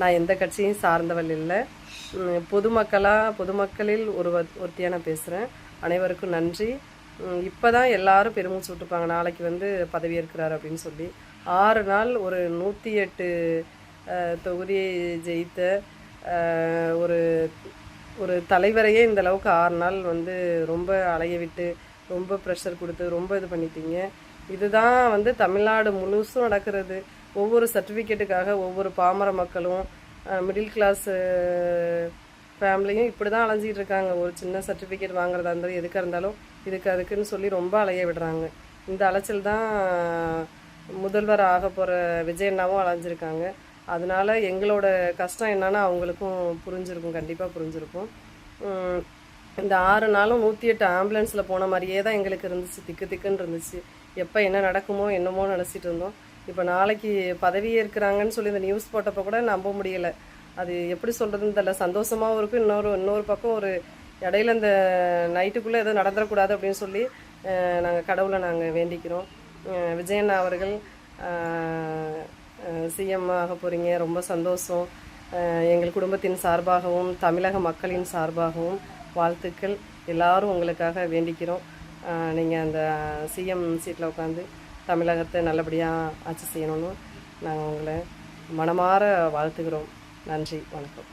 நான் எந்த கட்சியும் சார்ந்தவள் இல்லை. பொதுமக்களில் ஒருத்தியாக நான் பேசுகிறேன். அனைவருக்கும் நன்றி. இப்போ தான் எல்லோரும் பெருமூச்சு விட்டுப்பாங்க, நாளைக்கு வந்து பதவியேற்கிறார் அப்படின்னு சொல்லி. 6 நாள் ஒரு 108 தொகுதியை ஜெயித்த ஒரு ஒரு தலைவரையே இந்த அளவுக்கு 6 நாள் வந்து ரொம்ப அலைய விட்டு, ரொம்ப ப்ரெஷர் கொடுத்து, ரொம்ப இது பண்ணிட்டீங்க. இதுதான் வந்து தமிழ்நாடு முழுசும் நடக்கிறது. ஒவ்வொரு சர்டிஃபிகேட்டுக்காக ஒவ்வொரு பாமர மக்களும், மிடில் கிளாஸ் ஃபேமிலியும் இப்படி தான் அலைஞ்சிக்கிட்டு இருக்காங்க. ஒரு சின்ன சர்டிஃபிகேட் வாங்குறதா இருந்தாலும் எதுக்காக இருந்தாலும் அதுக்குன்னு சொல்லி ரொம்ப அலைய விடுறாங்க. இந்த அலைச்சல் தான் முதல்வர் ஆக போகிற விஜயண்ணாவும் அலைஞ்சிருக்காங்க. அதனால் எங்களோட கஷ்டம் என்னன்னா அவங்களுக்கும் புரிஞ்சிருக்கும், கண்டிப்பாக புரிஞ்சிருக்கும். இந்த 6 நாளும் 108 ஆம்புலன்ஸில் போன மாதிரியே தான் எங்களுக்கு இருந்துச்சு, திக்குன்னு இருந்துச்சு. எப்போ என்ன நடக்குமோ என்னமோ நினச்சிட்டு இருந்தோம். இப்போ நாளைக்கு பதவியே இருக்கிறாங்கன்னு சொல்லி இந்த நியூஸ் போட்டப்போ கூட நம்ப முடியலை. அது எப்படி சொல்கிறதுன்னு தெரியல. சந்தோஷமாகவும் இருக்கும், இன்னொரு பக்கம் ஒரு இடையில இந்த நைட்டுக்குள்ளே எதுவும் நடந்துடக்கூடாது அப்படின்னு சொல்லி நாங்கள் கடவுளை நாங்கள் வேண்டிக்கிறோம். விஜயண்ணா அவர்கள் சிஎம் ஆக போகிறீங்க, ரொம்ப சந்தோஷம். எங்கள் குடும்பத்தின் சார்பாகவும் தமிழக மக்களின் சார்பாகவும் வாழ்த்துக்கள். எல்லோரும் உங்களுக்காக வேண்டிக்கிறோம். நீங்கள் அந்த சிஎம் சீட்டில் உட்காந்து தமிழகத்தை நல்லபடியாக ஆட்சி செய்யணும்னு நாங்கள் உங்களை மனமாற வாழ்த்துக்கிறோம். நன்றி, வணக்கம்.